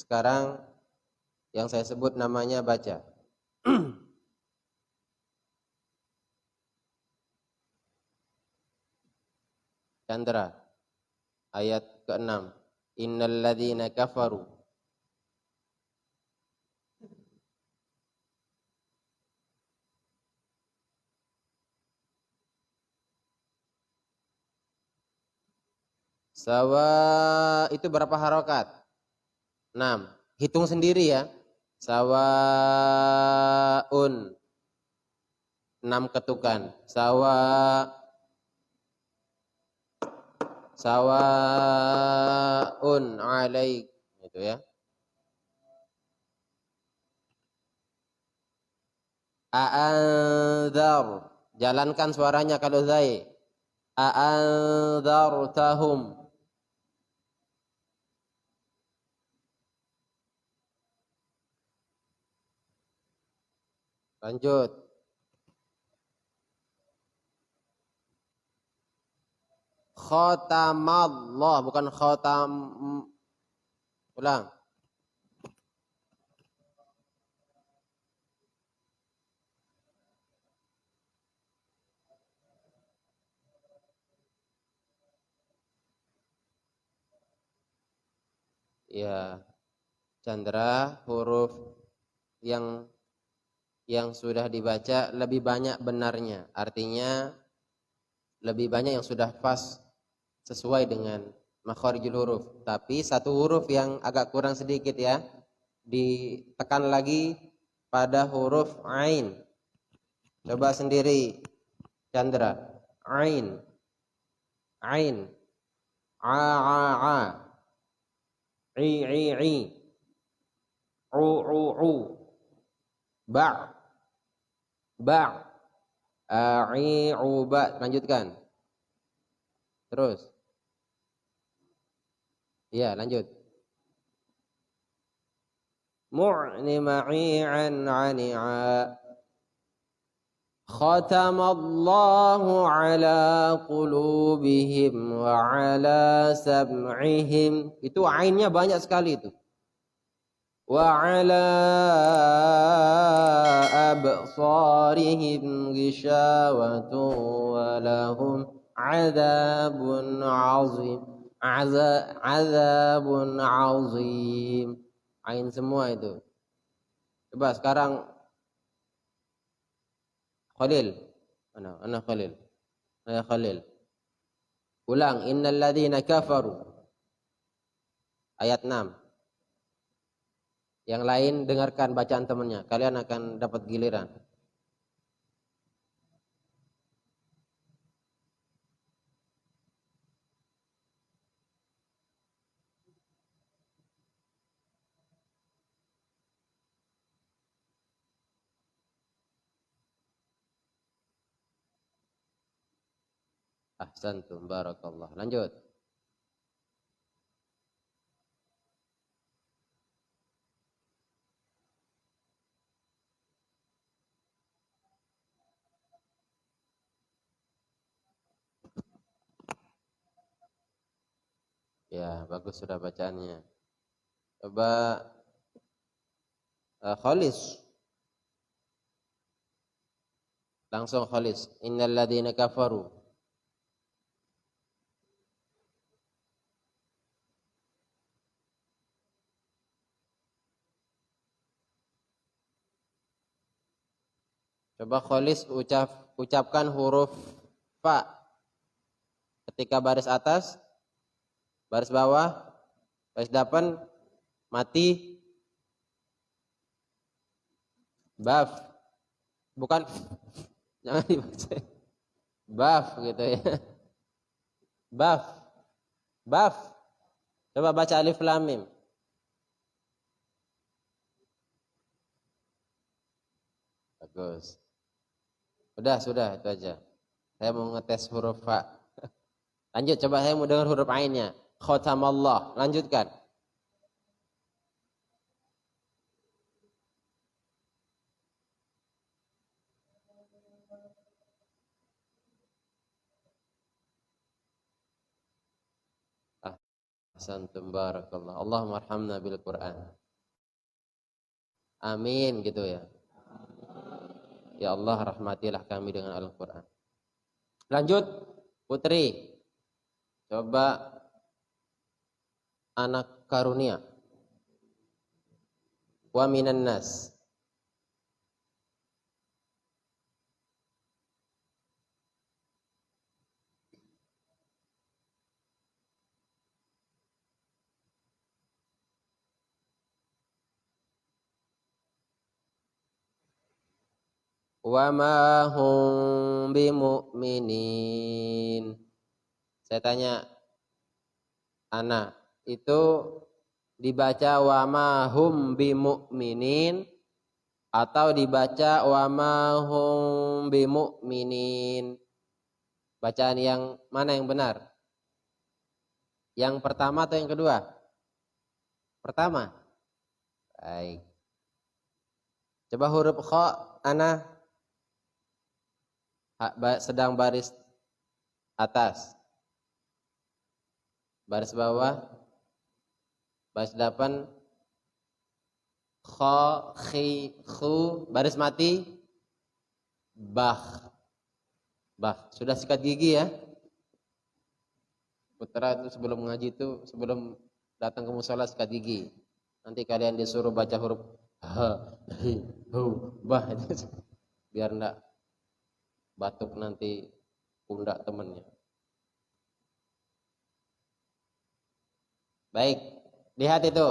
Sekarang yang saya sebut namanya baca. Chandra, ayat ke-6. Innal ladzina kafaru. Sawa itu berapa harokat? 6. Hitung sendiri ya. Sawaun 6 ketukan. Sawaun alaik, itu ya. A'anzar, jalankan suaranya kalau zai. A'anzartahum. Lanjut. Khatamallah, bukan khatam. Ulang. Ya, Chandra, huruf yang sudah dibaca lebih banyak benarnya. Artinya lebih banyak yang sudah pas sesuai dengan makharijul huruf. Tapi satu huruf yang agak kurang sedikit ya. Ditekan lagi pada huruf ain. Coba sendiri Chandra. Ain. Ain. A a a. I i i. U u u. Ba. Ba. Ai uba. Lanjutkan. Terus. Iya, lanjut. Mu'nima'i'an 'ani'a. Khatamallahu ala qulubihim wa ala sam'ihim. Itu ainnya banyak sekali itu. Wa ala absarihim ghishawatu wa lahum azabun azim. Azabun azim. Ain semua itu. Coba sekarang Khalil. Ana Khalil. Saya Khalil. Ulang, innal ladzina kafaru. Ayat 6. Yang lain dengarkan bacaan temannya. Kalian akan dapat giliran. Ahsantum, barakallah. Lanjut. Ya, bagus sudah bacaannya. Coba Khalis. Langsung Khalis. Innal ladzina kafaru. Coba Khalis ucapkan huruf fa ketika baris atas, baris bawah, baris depan, mati, baf. Bukan, jangan dibaca. Baf gitu ya. Baf. Baf. Coba baca alif lam mim. Bagus. Sudah itu aja. Saya mau ngetes huruf fa. Lanjut, coba saya mau dengar huruf ainnya. Khatamallah. Lanjutkan. Ahsantum barakallah. Allahumma arhamna bil Qur'an. Amin gitu ya. Ya Allah rahmatilah kami dengan Al-Qur'an. Lanjut Putri. Coba anak karunia. Wa minan nas. Wa ma hum bimu'minin. Saya tanya, Ana, itu dibaca wa ma hum bimu'minin atau dibaca wa ma hum bimu'minin? Bacaan yang mana yang benar? Yang pertama atau yang kedua? Pertama. Baik. Coba huruf kha, Ana. Sedang baris atas, baris bawah, baris depan, kha, khi, khu, baris mati, bah. Sudah sikat gigi ya. Putra itu sebelum ngaji itu, sebelum datang ke mushola sikat gigi. Nanti kalian disuruh baca huruf ha, hi, hu, bah, biar enggak batuk nanti pundak temannya. Baik, lihat itu.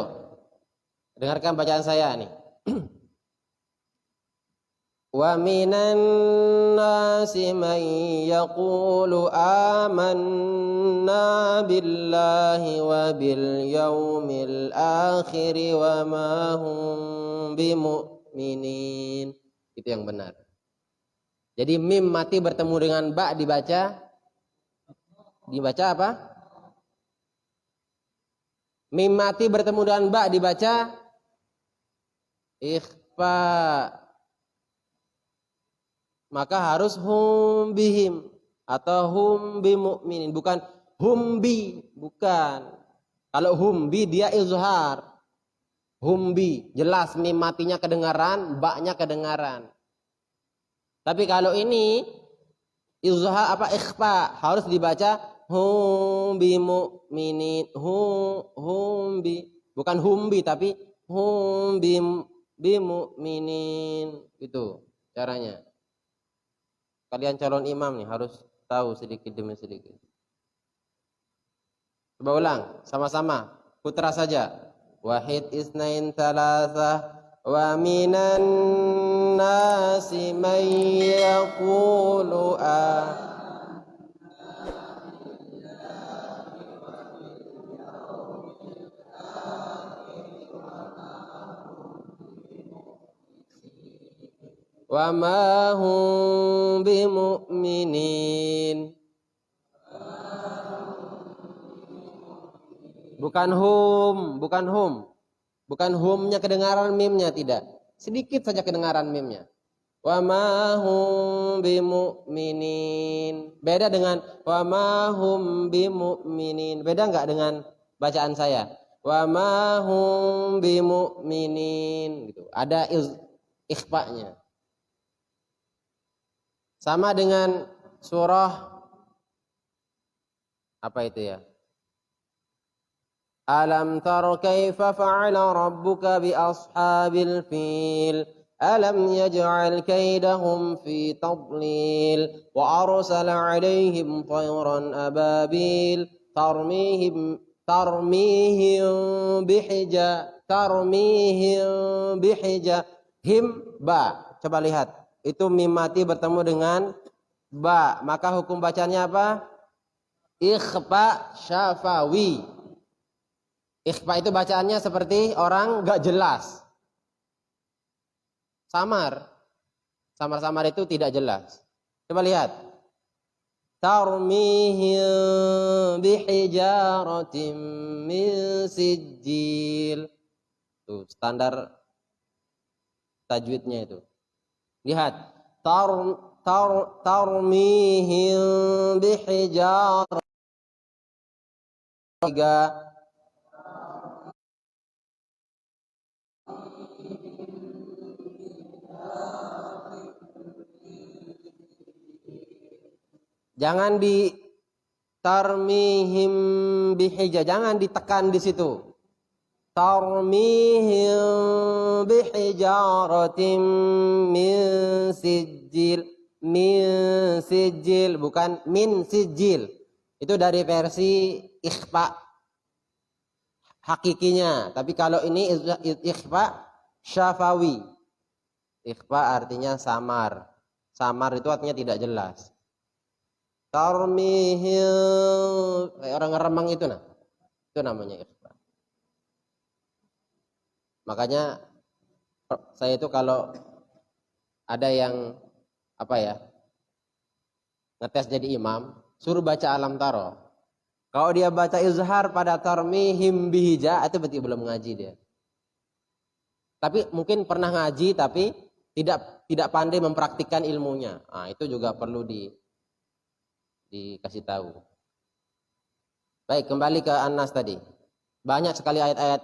Dengarkan bacaan saya nih. Wa minan nasi man yaqulu amanna billahi wa bil yaumil akhir wa ma hum bimu'minin. Itu yang benar. Jadi mim mati bertemu dengan ba dibaca apa? Mim mati bertemu dengan ba dibaca ikhfa. Maka harus hum bihim atau hum bimu'minin, bukan hum bi, bukan. Kalau hum bi dia izhar. Hum bi jelas mim matinya kedengaran, ba-nya kedengaran. Tapi kalau ini izhar apa ikhfa, harus dibaca hum bi mu'minin, hum bi, bukan hum bi tapi hum bi mu'minin. Itu caranya. Kalian calon imam nih harus tahu sedikit demi sedikit. Coba ulang sama-sama, putra saja. Wahid isnain thalatha wa minan nasi man yaqulu wa ma hum bimu'minin. Bukan hum, bukan hum. Bukan humnya kedengaran, mimnya tidak. Sedikit saja kedengaran mimnya. Wa ma hum bimu'minin. Beda dengan wa ma hum bimu'minin. Beda enggak dengan bacaan saya? Wa ma hum bimu'minin gitu. Ada ikhfa-nya. Sama dengan surah apa itu ya? Alam tara kaifa fa'ala rabbuka bi ashabil fil alam yaj'al kaidahum fi tadlil wa arsala 'alaihim tayran ababil tarmihim bihija him ba. Coba lihat, itu mim mati bertemu dengan ba, maka hukum bacanya apa? Ikhfa syafawi. Ikhfa itu bacaannya seperti orang gak jelas. Samar. Samar-samar itu tidak jelas. Coba lihat. Tarmihim bihijaratim min sijil. Tuh, standar tajwidnya itu. Lihat. Tarmihim bihijaratim. Jangan di tarmihim bihija, jangan ditekan di situ. Tarmihim bihijaratim min sijil, bukan min sijil. Itu dari versi ikhfa hakikinya, tapi kalau ini ikhfa syafawi. Ikhfa artinya samar. Samar itu artinya tidak jelas. Tarmihim, kayak orang ngeremang itu nah. Itu namanya ikhfa. Makanya saya itu kalau ada yang ngetes jadi imam, suruh baca alam taro. Kalau dia baca izhar pada tarmihim bihija, itu berarti belum ngaji dia. Tapi mungkin pernah ngaji tapi tidak pandai mempraktikkan ilmunya. Nah, itu juga perlu dikasih tahu. Baik, kembali ke An-Nas tadi. Banyak sekali ayat-ayat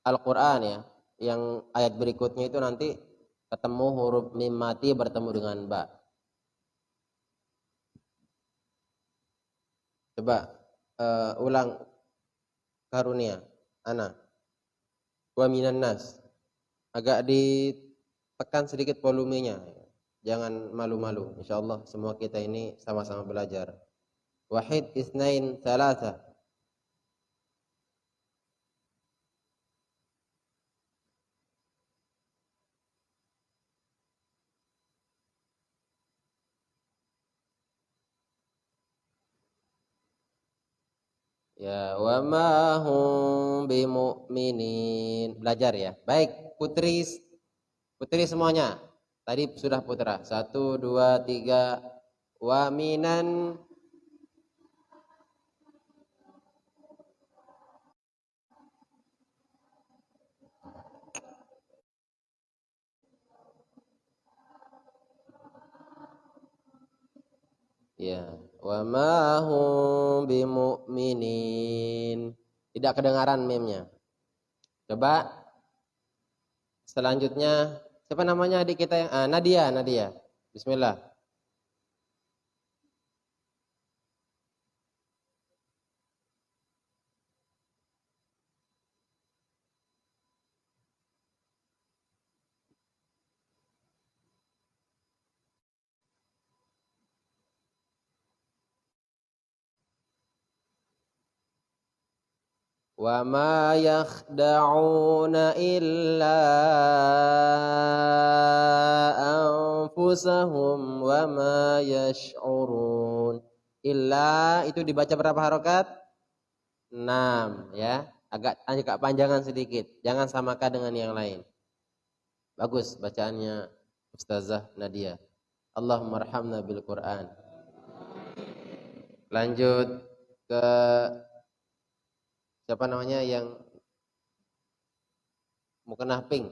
Al-Qur'an ya, yang ayat berikutnya itu nanti ketemu huruf mim mati bertemu dengan ba. Coba ulang karunia ana. Wa minan nas. Agak ditekan sedikit volumenya. Jangan malu-malu. Insyaallah semua kita ini sama-sama belajar. Wahid, isnain, thalatha. Ya, wa ma hum bimu'minin. Belajar ya. Baik, putri semuanya. Tadi sudah putra. 1, 2, 3. Wa minan. Ya, wa ma hum bimu'minin. Tidak kedengaran meme-nya. Coba selanjutnya, siapa namanya adik kita yang Nadia. Bismillah. Wa ma yakhda'una illa anfusahum wa ma yash'urun. Illa itu dibaca berapa harokat? 6 ya. Agak panjangan sedikit. Jangan samakan dengan yang lain. Bagus bacaannya Ustazah Nadia. Allahumma arhamna bil Quran. Lanjut ke siapa namanya yang mukena pink?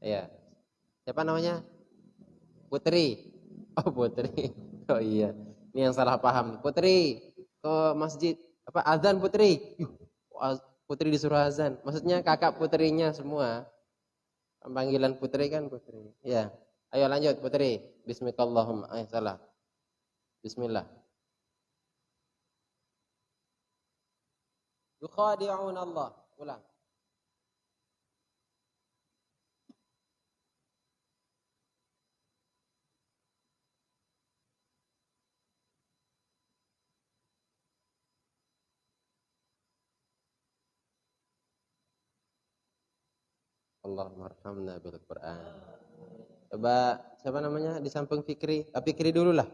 Ya. Siapa namanya? Putri. Oh, Putri. Oh iya. Ini yang salah paham. Putri ke masjid. Azan Putri. Putri disuruh azan. Maksudnya kakak putrinya semua. Panggilan Putri kan Putri. Ya. Ayo lanjut Putri. Bismillahirrahmanirrahim. Salah. Bismillah. Yukhadi'un Allah. Ulang. Allahumma arhamna bil Quran. Coba siapa namanya di samping Fikri? Fikri dulu lah.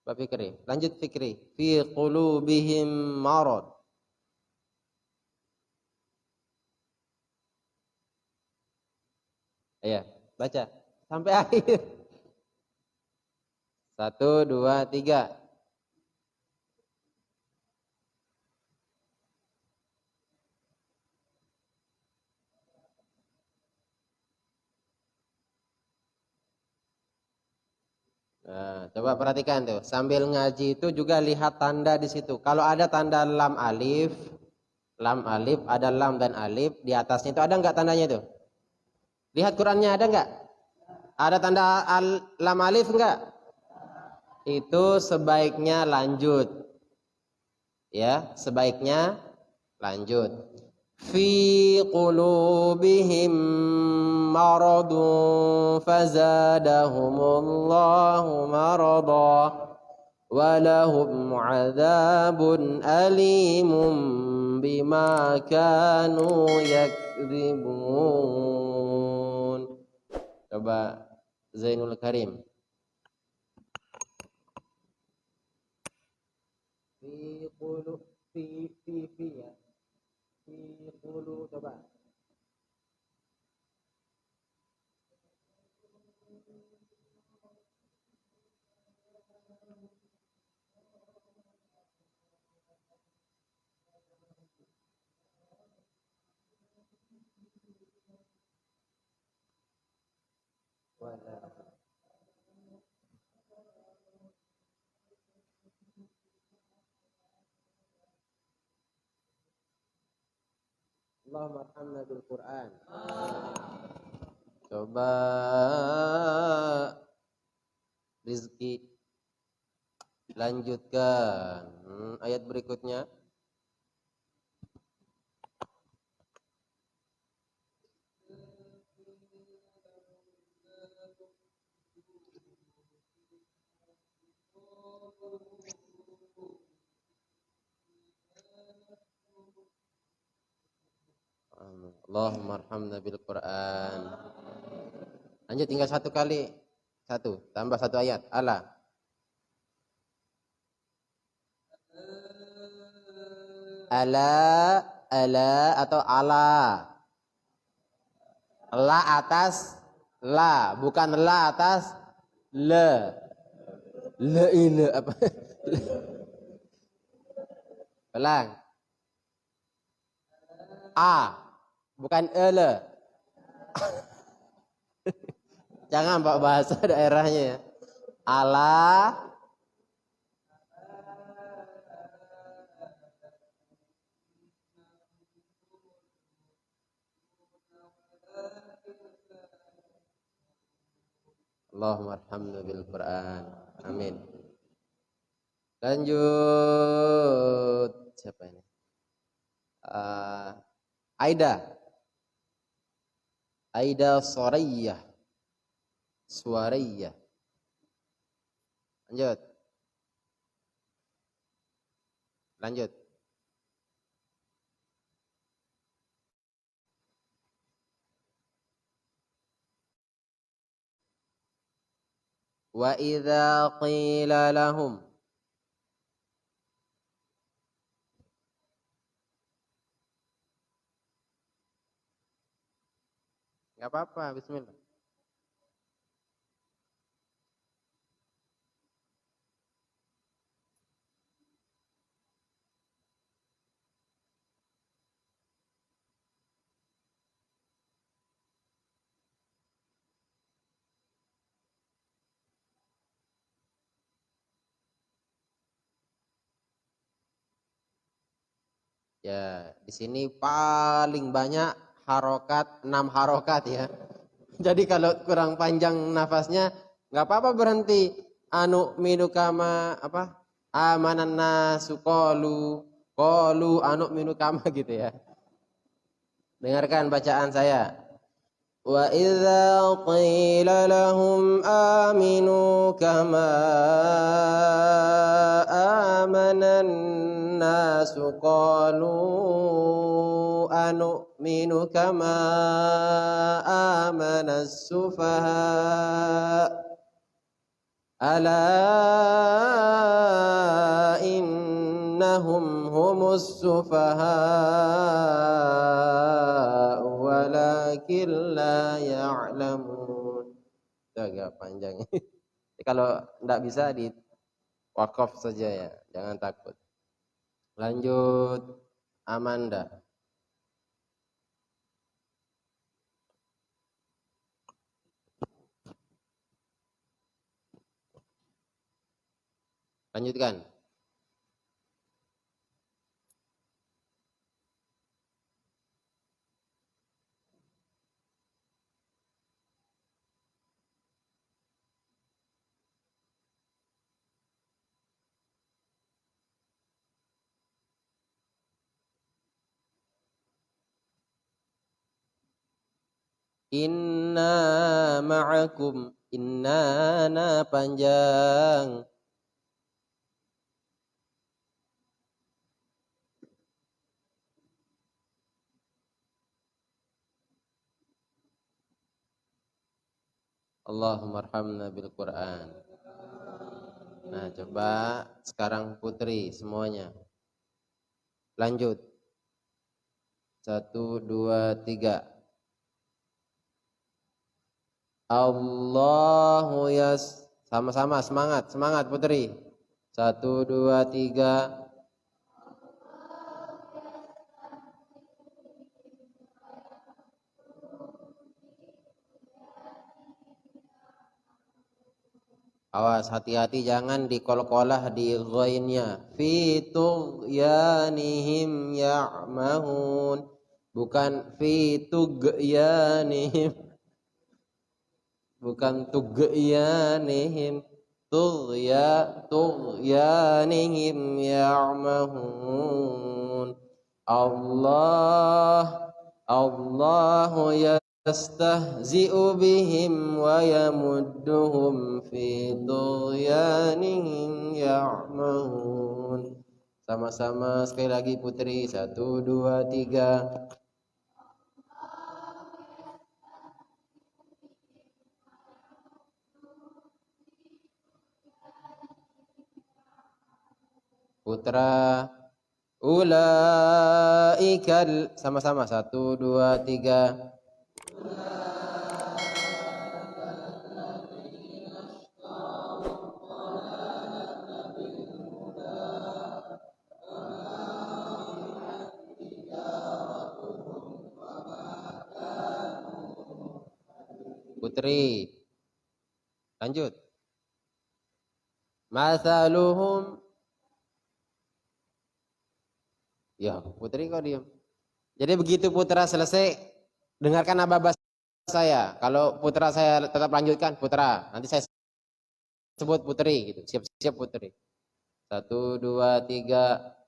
Pak Fikri. Lanjut Fikri. Fi qulubihim marad. Ya, baca sampai akhir. 1, 2, 3. Nah, coba perhatikan tuh. Sambil ngaji itu juga lihat tanda di situ. Kalau ada tanda lam alif, ada lam dan alif di atasnya itu ada nggak tandanya itu? Lihat Qurannya ada nggak? Ada tanda lam alif enggak? Itu sebaiknya lanjut. Ya, sebaiknya lanjut. Fi qulubihim maradun fazadahumullahu marada walahum adzabun alimun bima kanu yakdzibun. Coba Zainul Karim. Fi qulub fi ya. Fi qulub coba. Allahumma arhamna bil Qur'an. Coba Rizki lanjutkan ayat berikutnya. Allahumma arhamna bil Qur'an. Lanjut tinggal satu kali. Satu, tambah satu ayat. Ala. Ala atau ala. La atas la, bukan la atas le. Le ile apa? Pelang. A, bukan ele. Jangan pak bahasa daerahnya ya. Ala Allahumma arhamna bil Qur'an. Amin. Lanjut. Siapa ini? Aida. Aida Soraya. Suaraya. Lanjut. Lanjut. Wa idza qila lahum. Enggak apa-apa, bismillah. Ya, di sini paling banyak harokat, 6 harokat ya. Jadi kalau kurang panjang nafasnya, nggak apa-apa berhenti. Anu minu kama apa? Amanan nasu qalu anu minu kama gitu ya. Dengarkan bacaan saya. Wa idza qila lahum aminu kama amanan nasu qalu anu'minu kama amana as-sufaha ala innahum humus sufaha walakin la ya'lamun. Itu agak panjang. Kalau tidak bisa di wakaf saja ya, jangan takut. Lanjut Amanda. Lanjutkan. Inna ma'akum. Inna na panjang. Allahumma arhamna bil Qur'an. Nah, coba sekarang putri semuanya. Lanjut. 1, 2, 3. Allahu yas. Sama-sama semangat, semangat putri. 1, 2, 3. Awas, hati-hati jangan dikol-kolah di ghainnya. Fi tughyanihim ya'mahun. Bukan fi tughyanihim. Bukan tughyanihim. Tughyanihim ya'mahun. Allahu yastahzi'u bihim wa yamudduhum fi tughyanihim ya'mahun. Sama-sama sekali lagi putri. 1, 2, 3. Putra. Ulaikal. Sama-sama. 1, 2, 3. Putri. Lanjut. Mathaluhum. Ya, putri kok diam. Jadi begitu putra selesai, dengarkan aba-aba saya. Kalau putra saya tetap lanjutkan, putra. Nanti saya sebut putri gitu. Siap-siap putri. 1, 2, 3.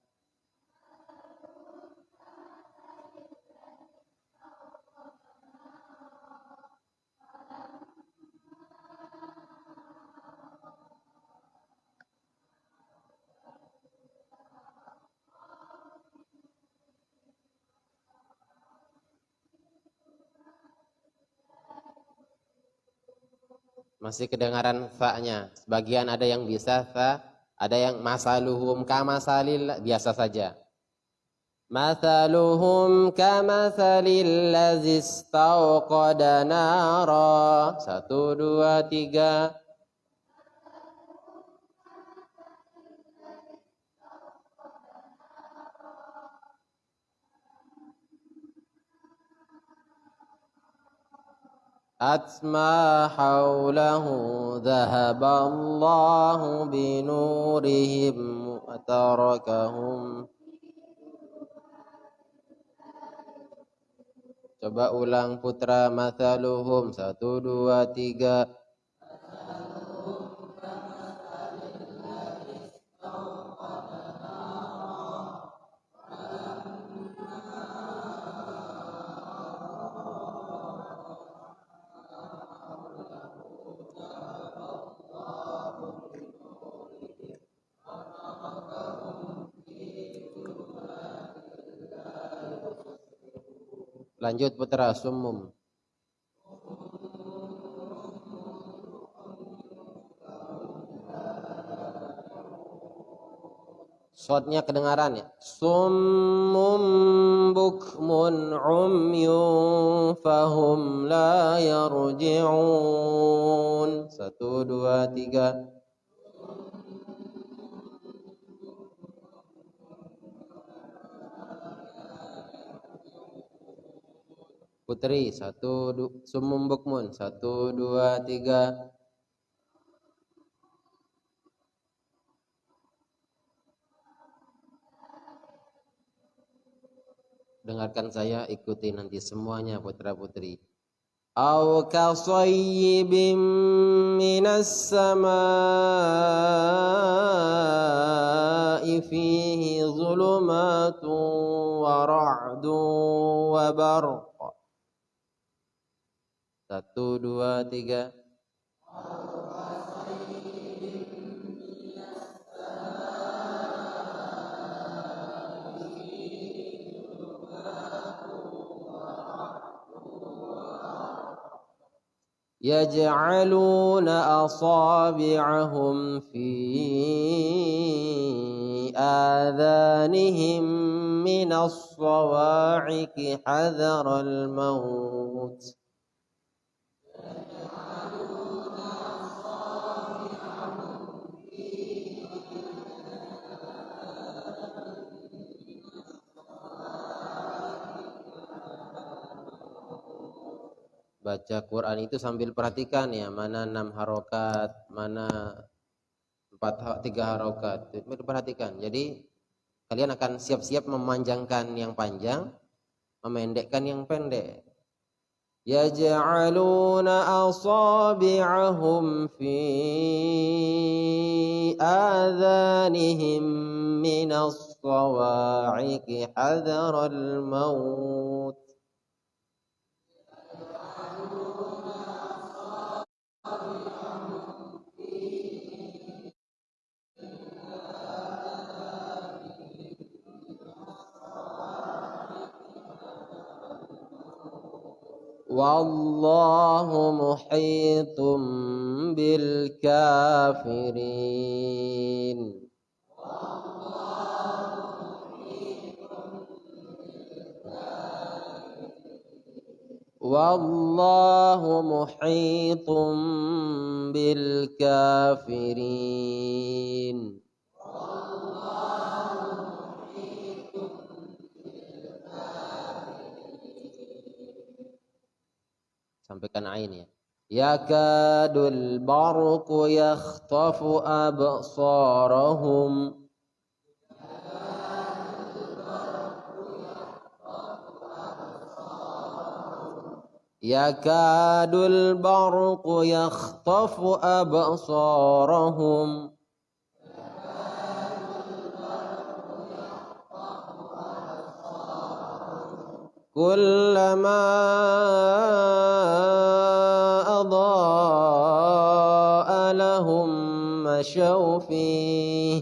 Masih kedengaran fa-nya. Sebagian ada yang bisa fa, ada yang masaluhum kamasalil, biasa saja. Mathaluhum kamathalil ladzi istawqada nara. 1, 2, 3. Atma haulahu dhahaballahu binurihim wa tarakahum. Coba ulang putra. Mathaluhum. 1, 2, 3. Lanjut putra. Summum. Shotnya kedengaran ya. Summum bukmun umyun fahum la yarji'un. 1, 2, 3. Putri. 1, summum bukmun. 1, 2, 3. Dengarkan saya, ikuti nanti semuanya putra putri. Au kasayyibim minas samaa'i fihi zulumatun wa ra'dun wa barq. Satu, dua, tiga. يجعلون أصابعهم في آذانهم من الصواعق حذر الموت. Baca Quran itu sambil perhatikan ya, mana 6 harokat, mana 3 harokat. Itu perhatikan. Jadi kalian akan siap-siap memanjangkan yang panjang, memendekkan yang pendek. Yaj'aluna asabi'ahum fi adhanihim minas sawa'iqi hadharal maut. Wallahu muhitum bil kafirin. Wallahu muhitum bil kafirin. Sampaikan ain ya. Yakadul barqu yakhtafu absarahum. Yakadul barqu yakhtafu absarahum. Kullama adaa'a lahum masyaw fihi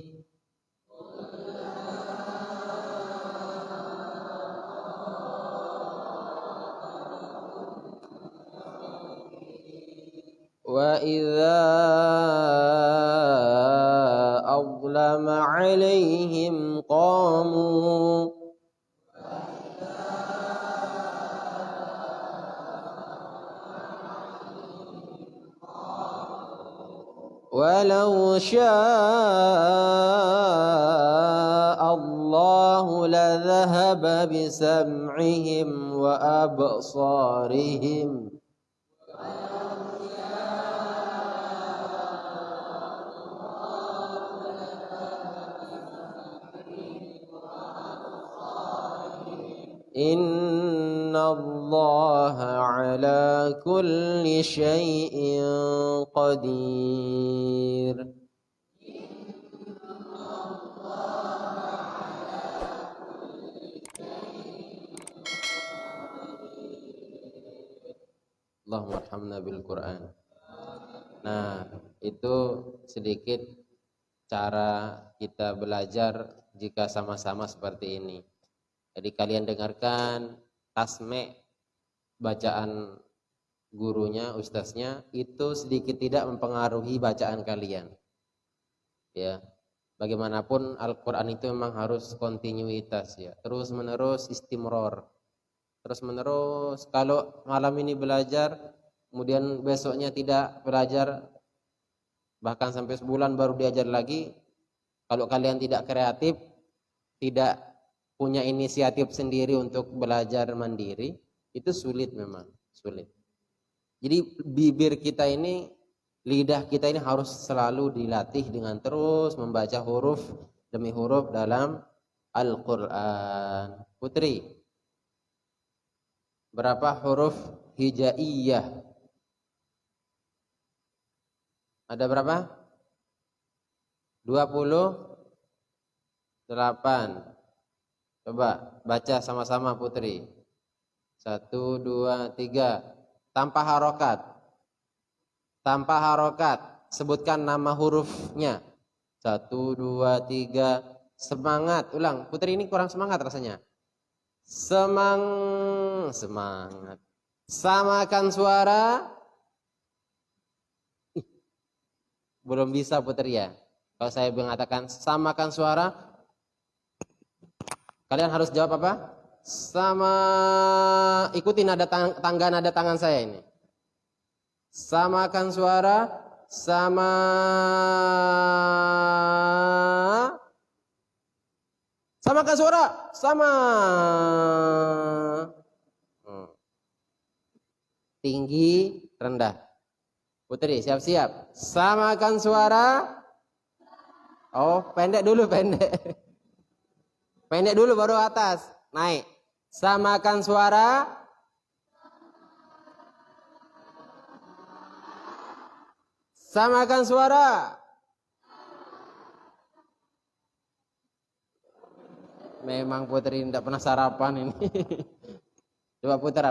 wa idza adlama 'alaihim qamu walau syaa'a Allahu ladhahaba bisam'ihim wa absarihim. Inna Allaha ala kulli syai'in qadir. Allahumma arhamna bil Quran. Nah, itu sedikit cara kita belajar jika sama-sama seperti ini. Jadi kalian dengarkan tasme' bacaan gurunya, ustaznya, itu sedikit tidak mempengaruhi bacaan kalian. Ya, bagaimanapun Al-Quran itu memang harus kontinuitas ya, terus menerus istimror, terus menerus. Kalau malam ini belajar, kemudian besoknya tidak belajar, bahkan sampai sebulan baru diajar lagi. Kalau kalian tidak kreatif, tidak punya inisiatif sendiri untuk belajar mandiri, itu sulit, memang sulit. Jadi bibir kita ini, lidah kita ini harus selalu dilatih dengan terus membaca huruf demi huruf dalam Al-Quran. Putri, berapa huruf hijaiyah? Ada berapa? 28. Coba baca sama-sama Putri. 1, 2, 3. tanpa harokat. Tanpa harokat. Sebutkan nama hurufnya. 1, 2, 3. Semangat. Ulang. Putri ini kurang semangat rasanya. Semangat. Samakan suara. Belum bisa Putri ya. Kalau saya mengatakan samakan suara, kalian harus jawab apa? Sama, ikuti nada tangga nada tangan saya ini. Samakan suara, sama. Samakan suara, sama. Tinggi, rendah. Putri, siap-siap. Samakan suara. Oh, pendek dulu, pendek. Pendek dulu baru atas. Naik. Samakan suara. Samakan suara. Memang Putri tidak pernah sarapan ini. Coba putra.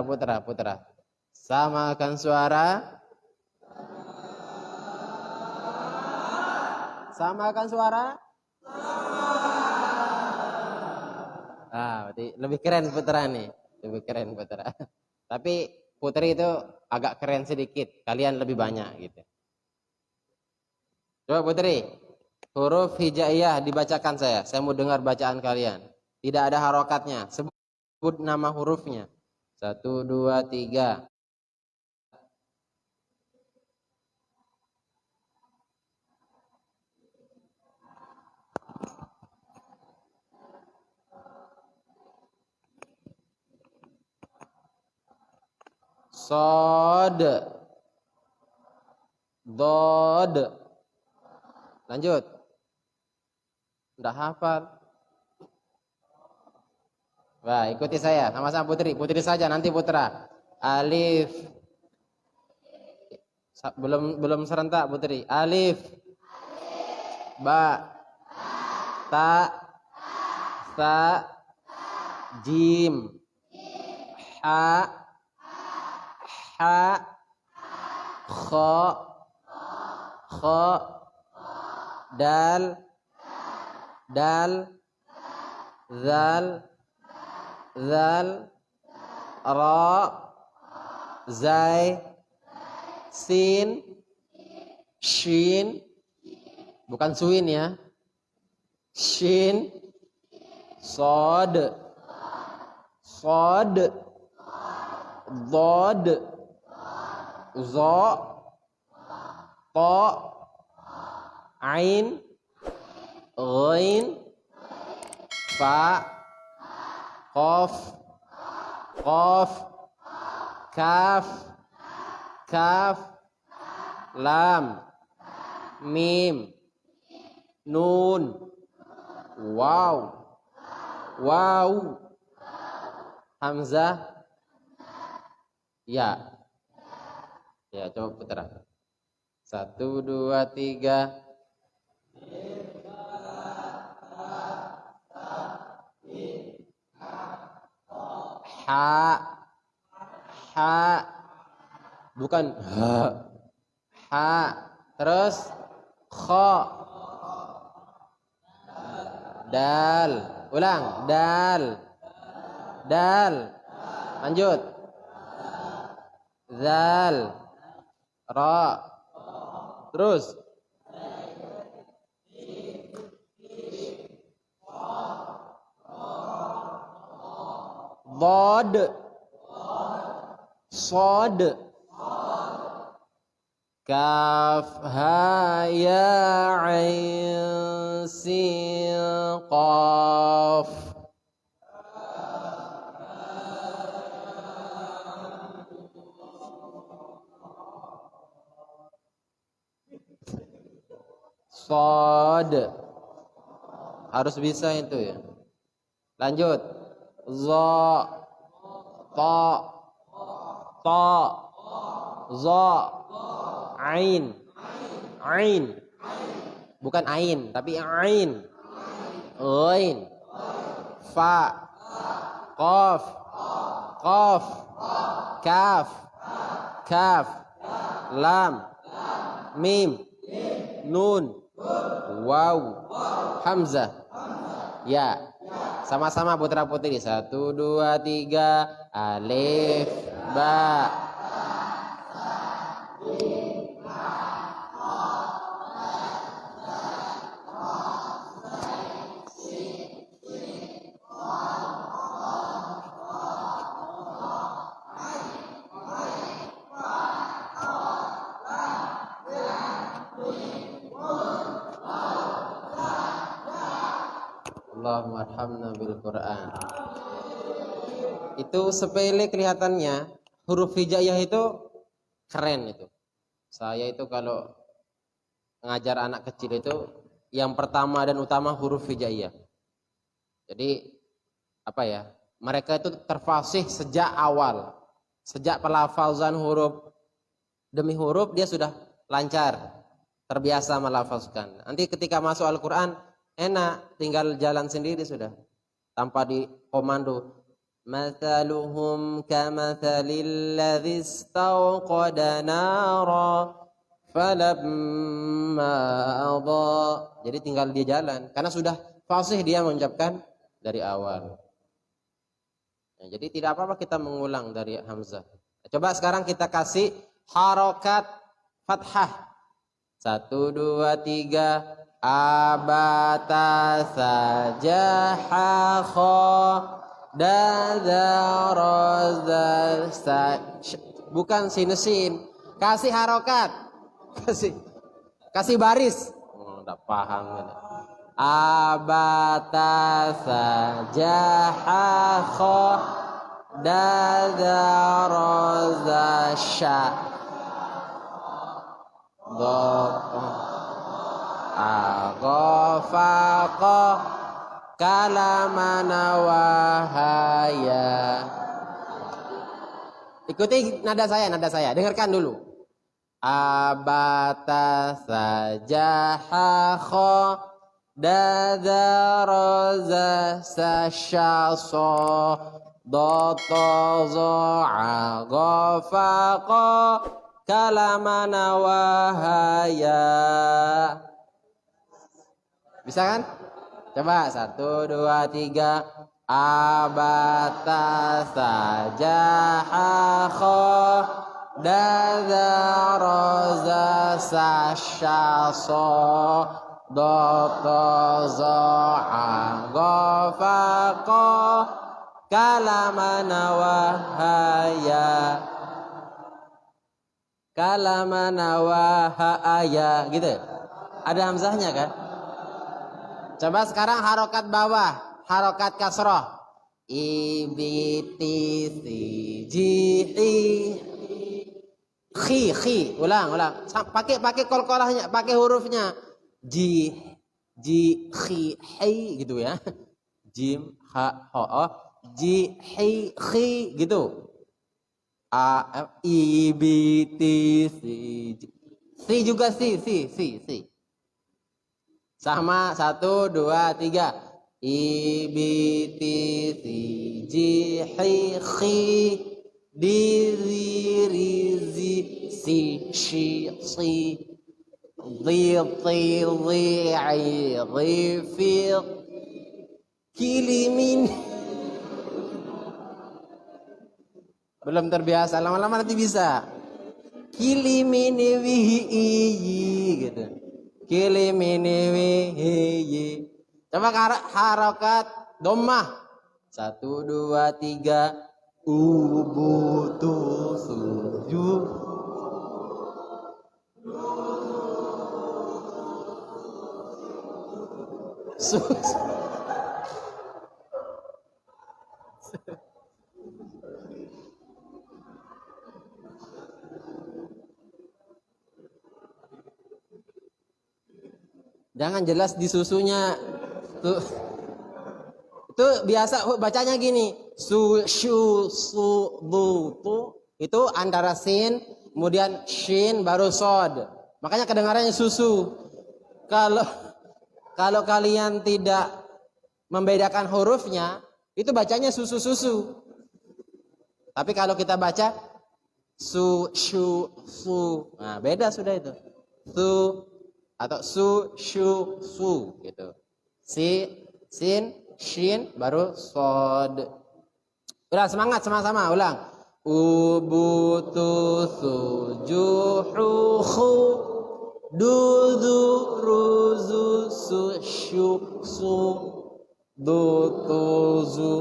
Samakan suara. Samakan suara. Berarti lebih keren Putra nih. Lebih keren Putra. Tapi Putri itu agak keren sedikit. Kalian lebih banyak gitu. Coba Putri. Huruf hijaiyah dibacakan saya. Saya mau dengar bacaan kalian. Tidak ada harokatnya. Sebut nama hurufnya. 1, 2, 3. Sod. Dod. Lanjut. Udah hafal. Wah, ikuti saya. Sama-sama Putri. Putri saja, nanti Putra. Alif. Belum serentak Putri. Alif. Ba. Ta. Sa. Jim. Ha. Ha. Kha. Kha. Dal. Dal. Zal. Zal. Ra. Zai. Sin. Shin. Bukan suin ya. Shin. Sod. Sod. Dod. Zo. To. Ain. Ghain. Fa. Qaf. Qaf. Kaf. Kaf. Lam. Mim. Nun. Waw. Waw. Hamzah. Ya. Ya, coba Putra. 1, 2, 3. Ha. Ha. Bukan ha. Ha. Terus kha. Dal. Ulang. Dal. Dal. Lanjut. Zal. Ra. Terus. Dod. Sod. Kaf. Ha. Ya. Ain. Sin. Qaf. Sod. Harus bisa itu ya. Lanjut. Za. Ta. Ta. Za. Ain. Ain. Bukan ain, tapi ain. Ghain. Fa. Qaf. Qaf. Kaf. kaf, lam, mim, nun, waw, hamzah, ya. Sama-sama putra putri. 1, 2, 3. Alif, ba. Allahumma arhamna bil Qur'an. Itu sepele kelihatannya, huruf hijaiyah itu keren itu. Saya itu kalau ngajar anak kecil itu yang pertama dan utama huruf hijaiyah. Jadi apa ya? Mereka itu terfasih sejak awal. Sejak pelafazan huruf demi huruf dia sudah lancar, terbiasa melafazkan. Nanti ketika masuk Al-Qur'an enak, tinggal jalan sendiri sudah, tanpa dikomando. Mathaluhum kamathalil ladzi istawqada nara falamma adha. Jadi tinggal dia jalan karena sudah fasih dia mengucapkan dari awal. Nah, jadi tidak apa-apa kita mengulang dari hamzah. Coba sekarang kita kasih harokat fathah. 1, 2, 3. Abata sajaha kha dadaraza bukan sinusin, kasih harokat, kasih baris. Udah paham kan? Abata sajaha kha dadaraza sya aghafaqa kalamana wahaya. Ikuti nada saya, dengarkan dulu. Abata sajaha kha dadaraza sashaso dotozo aghafaqa kalamana wahaya. Bisa kan? Coba 1, 2, 3. Abata sajaha kha dadaraza sashaso dotozo aghafaqa kalamana wahaya. Kalamana wahaya gitu. Ada hamzahnya kan? Coba sekarang harokat bawah, harokat kasroh. Ibiti jihi khi. Ulang. Pakai kolkolahnya, pakai hurufnya. Ji khi gitu ya. Jim ha ho ji hi khi gitu. A ibiti si juga si. Sama 1, 2, 3. Ibiti jihi khi dirizi si shi si dhi'i dhifi kilimin. Belum terbiasa, lama-lama nanti bisa. Kilimini wihi gitu. Kilimini wihi. Coba harokat dhammah. 1, 2, 3. Ubutu sujud. Jangan jelas di susunya. Tuh. Itu biasa bacanya gini. Su shu su bu tu. Itu antara sin, kemudian shin baru sod. Makanya kedengarannya susu. Kalau kalian tidak membedakan hurufnya, itu bacanya susu-susu. Tapi kalau kita baca Su, shu, su. Nah, beda sudah itu. Su atau su, shu, su gitu. Si, sin, shin, baru sod. Ulang semangat sama-sama, ulang. Ubutu sujuhu khu dudu ruzu su shu su dutuzu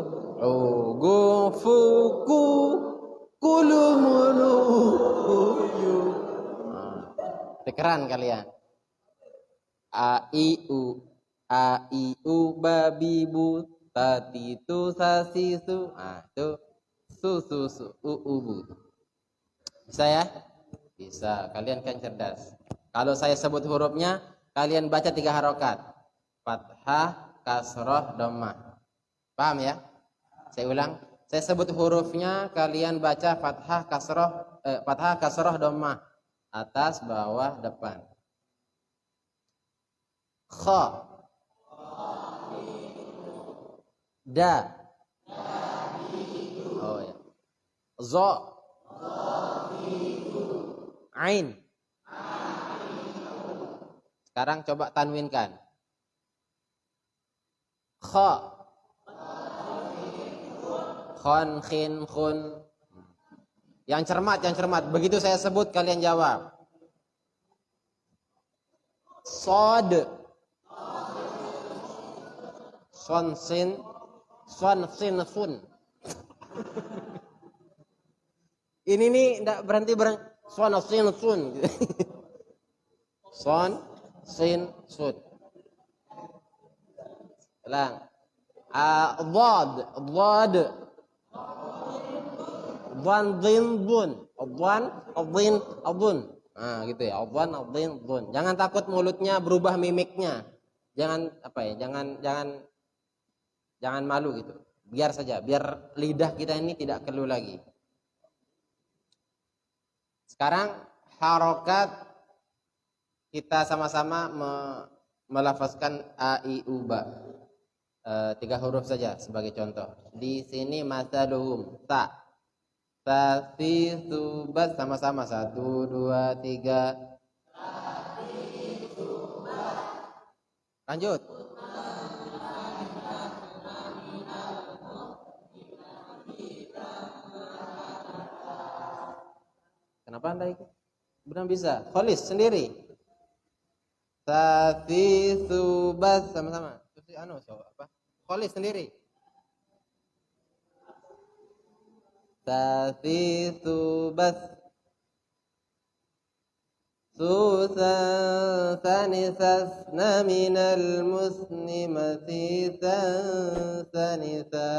ugu fuku kulumunu uyu. Keran kalian. A I U babi bu tati tu sasi su. Nah, itu su bu. Bisa ya? Bisa. Kalian kan cerdas. Kalau saya sebut hurufnya, kalian baca 3 harokat. Fathah, kasroh, dhammah. Paham ya? Saya ulang. Saya sebut hurufnya, kalian baca fathah, kasroh, dhammah. Atas, bawah, depan. Kha, da, oh ya, zo, ain. Sekarang coba tanwinkan. Kha, khon, khin, khun. Yang cermat. Begitu saya sebut kalian jawab. Sod, son, sin, sun. Ini nih enggak berhenti son, sin, sun. Son, sin, sun. Ulang. Dhad, dhan, dhin, dhun. Dhan, dhun. Nah, gitu ya. Dhan, dhin, dhun. Jangan takut mulutnya berubah mimiknya. Jangan jangan malu gitu. Biar saja, biar lidah kita ini tidak keluh lagi. Sekarang harokat kita sama-sama melafazkan a i u ba. 3 huruf saja sebagai contoh. Di sini masaluhum ta. Ta si su ba sama-sama 1 2 3. Lanjut. Kenapa Anda ikut? Benar bisa. Kholis sendiri. Sati subas sama-sama. Terus apa? Kholis sendiri. Sati subas. Susan sanisasna minal muslimati sanisa.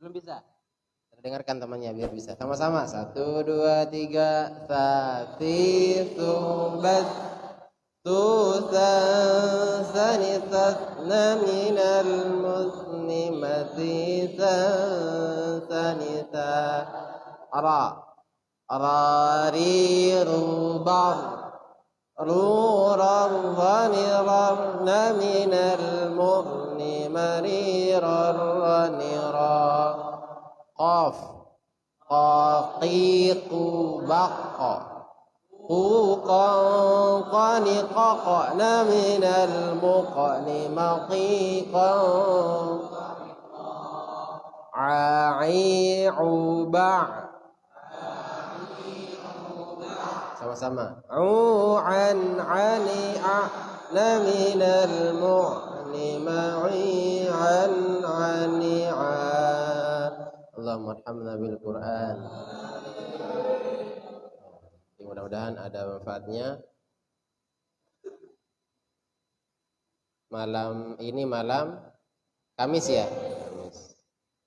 Belum bisa? Dengarkan temannya biar bisa. Sama-sama. 1 2 3. Sati subas. Susan sanisasna minal muslimati sanisa. Rariru bar rurar minal mughni marirar qaf qaqiqu baqqa quqan qaniqaqna minal muqni maqiqan a'i'u ba' sama-sama. U'an 'ani a'la minal mu'ni ma'i'an 'ani'a. Allahumma arhamna bil Qur'an. Mudah-mudahan ada manfaatnya. Malam ini malam Kamis ya? Kamis.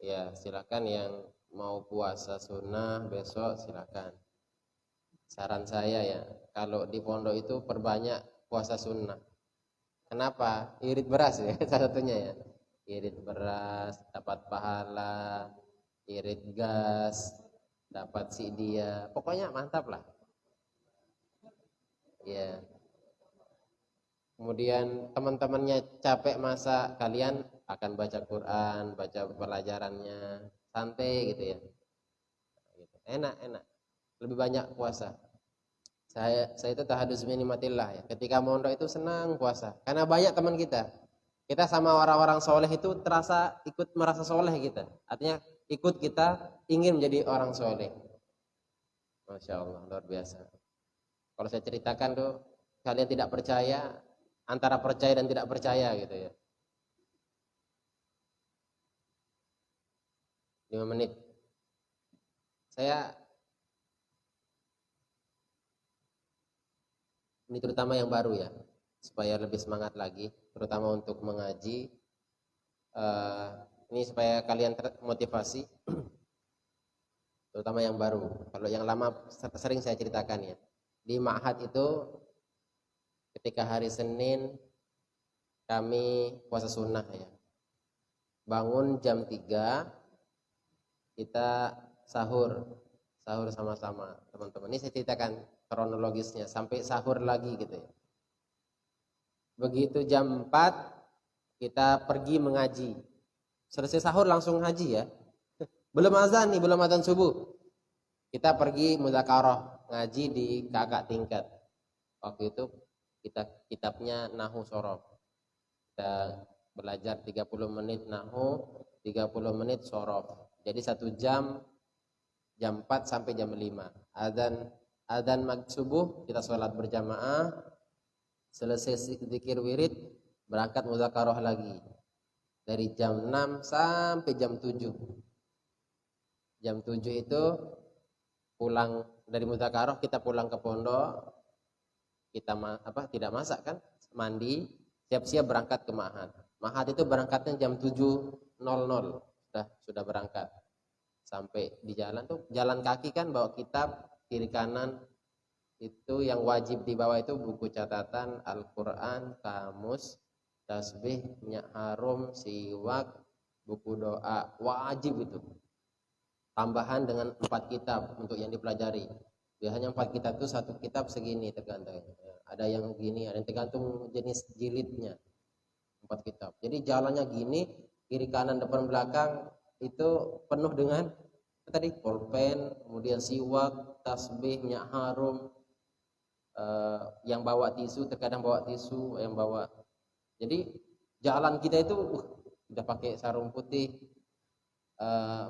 Ya, silakan yang mau puasa sunnah besok silakan. Saran saya ya, kalau di pondok itu perbanyak puasa sunnah. Kenapa? Irit beras ya, salah satunya ya. Irit beras, dapat pahala. Irit gas, dapat si dia. Pokoknya mantap lah. Ya. Kemudian teman-temannya capek masa, kalian akan baca Quran, baca pelajarannya, santai gitu ya. enak. Lebih banyak puasa. Saya itu tahadus minimatillah ya. Ketika mondok itu senang puasa. Karena banyak teman kita. Kita sama orang-orang soleh itu terasa ikut merasa soleh kita. Artinya ikut kita ingin menjadi orang soleh. Masya Allah, luar biasa. Kalau saya ceritakan tuh, kalian tidak percaya, antara percaya dan tidak percaya gitu ya. 5 menit. Ini terutama yang baru ya, supaya lebih semangat lagi, terutama untuk mengaji. Ini supaya kalian termotivasi, terutama yang baru. Kalau yang lama sering saya ceritakan ya. Di Ma'had itu ketika hari Senin kami puasa sunnah ya. Bangun jam 3, kita sahur sama-sama teman-teman. Ini saya ceritakan kronologisnya sampai sahur lagi gitu ya. Begitu jam 4 kita pergi mengaji. Selesai sahur langsung ngaji ya. Belum azan nih, belum azan subuh. Kita pergi mudzakarah ngaji di kakak tingkat. Waktu itu kita kitabnya Nahwu Shorof. Kita belajar 30 menit Nahwu, 30 menit Shorof. Jadi 1 jam 4 sampai jam 5. Adzan maghrib subuh kita sholat berjamaah, selesai zikir wirid berangkat mudzakarah lagi dari jam 6 sampai jam 7. Jam 7 itu pulang dari mudzakarah, kita pulang ke pondok, kita tidak masak kan, mandi, siap-siap berangkat ke Ma'had. Ma'had itu berangkatnya jam 7.00 sudah berangkat. Sampai di jalan tuh jalan kaki kan, bawa kitab, kiri kanan itu yang wajib dibawa itu buku catatan, Al-Quran, kamus, tasbih, minyak harum, siwak, buku doa, wajib itu. Tambahan dengan 4 kitab untuk yang dipelajari. Biasanya 4 kitab itu 1 kitab segini tergantung. Ada yang gini, ada yang tergantung jenis jilidnya. 4 kitab. Jadi jalannya gini, kiri kanan depan belakang itu penuh dengan tadi pulpen, kemudian siwak, tasbih, minyak harum, yang bawa tisu terkadang bawa tisu, yang bawa. Jadi jalan kita itu udah pakai sarung putih,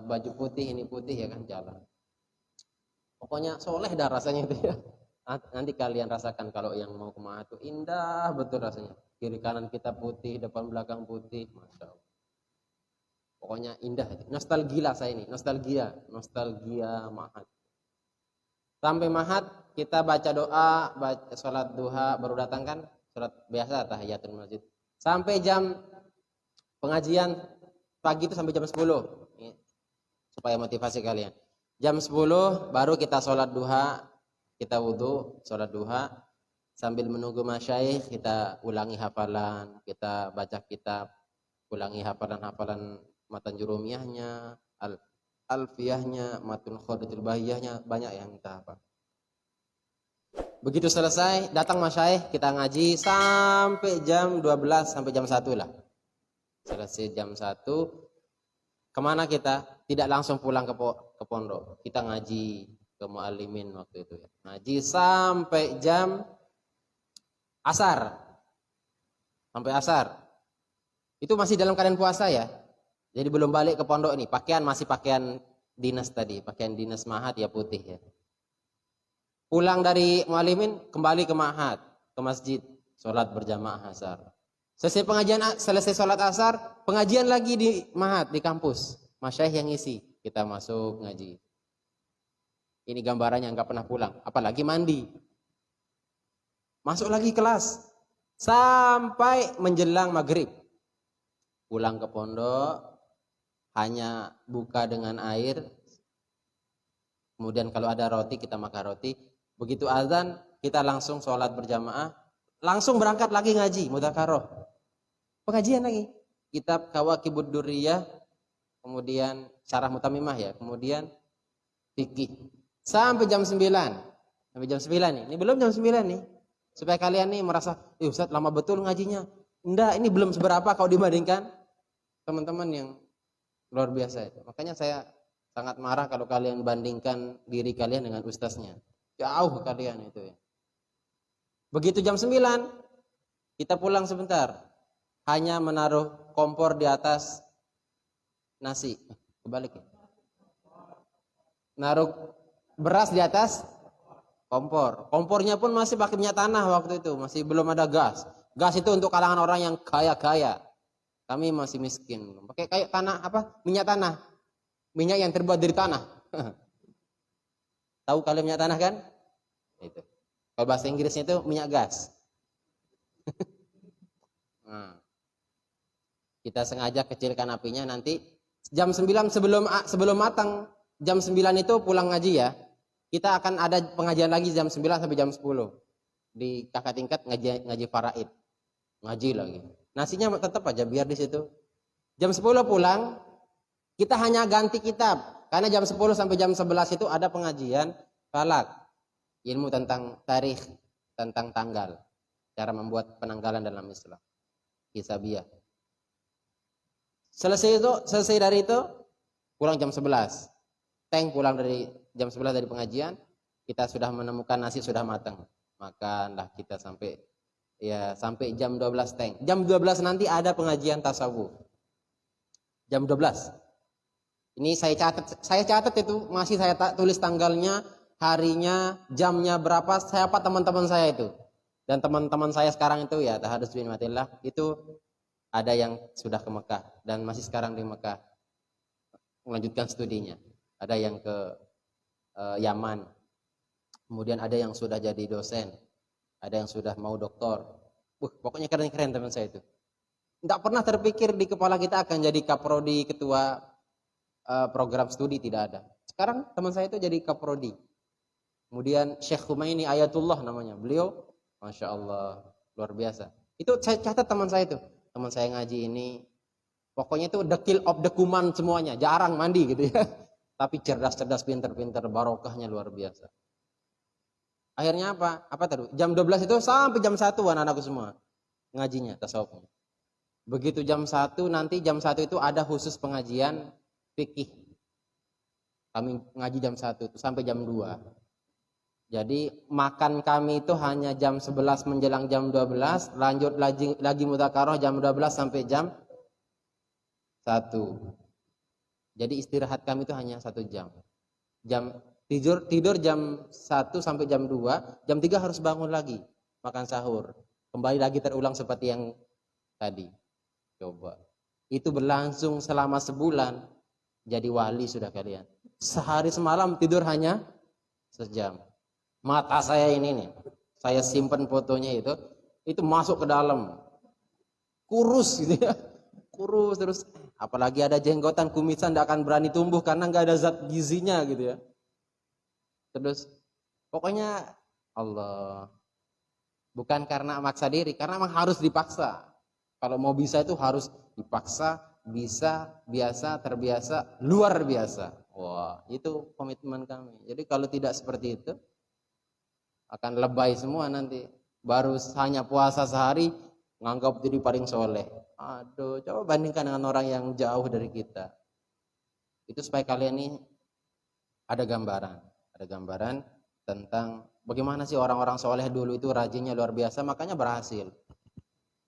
baju putih, ini putih ya kan jalan. Pokoknya soleh dah rasanya itu ya. Nanti kalian rasakan kalau yang mau ke Ma'had itu indah betul rasanya. Kiri kanan kita putih, depan belakang putih, masya Allah. Pokoknya indah. Nostalgia saya ini, nostalgia Ma'had. Sampai Ma'had kita baca doa, baca sholat duha, baru datang kan sholat biasa tahiyatul masjid. Sampai jam pengajian pagi itu sampai jam 10. Ini, supaya motivasi kalian. Jam 10 baru kita sholat duha, kita wudhu, sholat duha. Sambil menunggu masyayikh kita ulangi hafalan, kita baca kitab, ulangi hafalan-hafalan matan jurumiyahnya, alfiyahnya, matun khodatul bahiyahnya, banyak yang kita hafal. Begitu selesai, datang masyayikh, kita ngaji sampai jam 12 sampai jam 1 lah. Selesai jam 1, kemana kita? Tidak langsung pulang ke pondok. Kita ngaji ke muallimin waktu itu ya. Ngaji sampai jam asar. Sampai asar. Itu masih dalam keadaan puasa ya. Jadi belum balik ke pondok ini. Pakaian masih pakaian dinas tadi, pakaian dinas Ma'had ya putih ya. Pulang dari muallimin kembali ke Ma'had, ke masjid, sholat berjamaah asar. Selesai pengajian, selesai sholat asar, pengajian lagi di Ma'had, di kampus. Masyayikh yang ngisi, kita masuk ngaji. Ini gambarannya nggak pernah pulang, apalagi mandi. Masuk lagi kelas sampai menjelang maghrib. Pulang ke pondok, hanya buka dengan air. Kemudian kalau ada roti kita makan roti. Begitu azan kita langsung sholat berjamaah, langsung berangkat lagi ngaji mudzakarah. Pengajian lagi. Kitab Kawakibud Durriyah, kemudian Syarah Mutamimah ya, kemudian fikih. Sampai jam 9. Sampai jam 9 nih. Ini belum jam 9 nih. Supaya kalian nih merasa, Ustaz lama betul ngajinya. Enggak, ini belum seberapa kalau dibandingkan teman-teman yang luar biasa itu. Makanya saya Sangat marah kalau kalian bandingkan diri kalian dengan ustaznya. Jauh kalian itu ya. Begitu jam 9, kita pulang sebentar. Hanya menaruh kompor di atas nasi. Kebalik ya. Naruh beras di atas kompor. Kompornya pun masih pakai minyak tanah waktu itu. Masih belum ada gas. Gas itu untuk kalangan orang yang kaya-kaya. Kami masih miskin. Pakai kayak tanah apa? Minyak tanah. Minyak yang terbuat dari tanah. Tahu kalian minyak tanah kan? Itu. Kalau bahasa Inggrisnya itu minyak gas. Nah, kita sengaja kecilkan apinya, nanti jam 9 sebelum matang, jam 9 itu pulang ngaji ya. Kita akan ada pengajian lagi jam 9 sampai jam 10. Di kakak tingkat ngaji faraid. Ngaji lagi. Nasinya tetap aja biar di situ. Jam 10 pulang, kita hanya ganti kitab. Karena jam 10 sampai jam 11 itu ada pengajian falak. Ilmu tentang tarikh, tentang tanggal. Cara membuat penanggalan dalam Islam. Hisabiyah. Selesai dari itu, pulang jam 11. Teng pulang dari jam 11 dari pengajian, kita sudah menemukan nasi sudah matang. Makanlah kita sampai jam 12 teng. Jam 12 nanti ada pengajian tasawuf. Jam 12. Ini saya catat itu, masih saya tulis tanggalnya, harinya, jamnya berapa, siapa teman-teman saya itu. Dan teman-teman saya sekarang itu ya, tahadus bin matillah, itu ada yang sudah ke Mekah dan masih sekarang di Mekah melanjutkan studinya. Ada yang ke Yaman. Kemudian ada yang sudah jadi dosen. Ada yang sudah mau doktor. Pokoknya keren-keren teman saya itu. Tidak pernah terpikir di kepala kita akan jadi kaprodi, ketua program studi, tidak ada. Sekarang teman saya itu jadi kaprodi. Kemudian Syekh Humaini Ayatullah namanya. Beliau, Masya Allah, luar biasa. Itu saya catat teman saya itu. Teman saya ngaji ini, pokoknya itu the kill of the kuman semuanya. Jarang mandi gitu ya. Tapi cerdas-cerdas, pinter-pinter, barokahnya luar biasa. Akhirnya apa? Apa tadi? Jam 12 itu sampai jam 1 anak-anakku semua. Ngajinya, tasawufnya. Begitu jam 1, nanti jam 1 itu ada khusus pengajian fikih. Kami ngaji jam 1 itu sampai jam 2. Jadi makan kami itu hanya jam 11 menjelang jam 12, lanjut lagi mudzakarah jam 12 sampai jam 1. Jadi istirahat kami itu hanya 1 jam. Tidur jam 1 sampai jam 2, jam 3 harus bangun lagi, makan sahur. Kembali lagi terulang seperti yang tadi. Coba. Itu berlangsung selama sebulan, jadi wali sudah kalian. Sehari semalam tidur hanya sejam. Mata saya ini nih, saya simpan fotonya itu masuk ke dalam, kurus gitu ya, kurus terus. Apalagi ada jenggotan, kumisan tidak akan berani tumbuh karena nggak ada zat gizinya gitu ya. Terus pokoknya Allah, bukan karena maksa diri, karena memang harus dipaksa. Kalau mau bisa itu harus dipaksa, bisa, biasa, terbiasa, luar biasa. Wah, itu komitmen kami. Jadi kalau tidak seperti itu, akan lebay semua nanti. Baru hanya puasa sehari, nganggap diri paling soleh. Aduh, coba bandingkan dengan orang yang jauh dari kita. Itu supaya kalian ini ada gambaran tentang bagaimana sih orang-orang soleh dulu itu rajinnya luar biasa, makanya berhasil.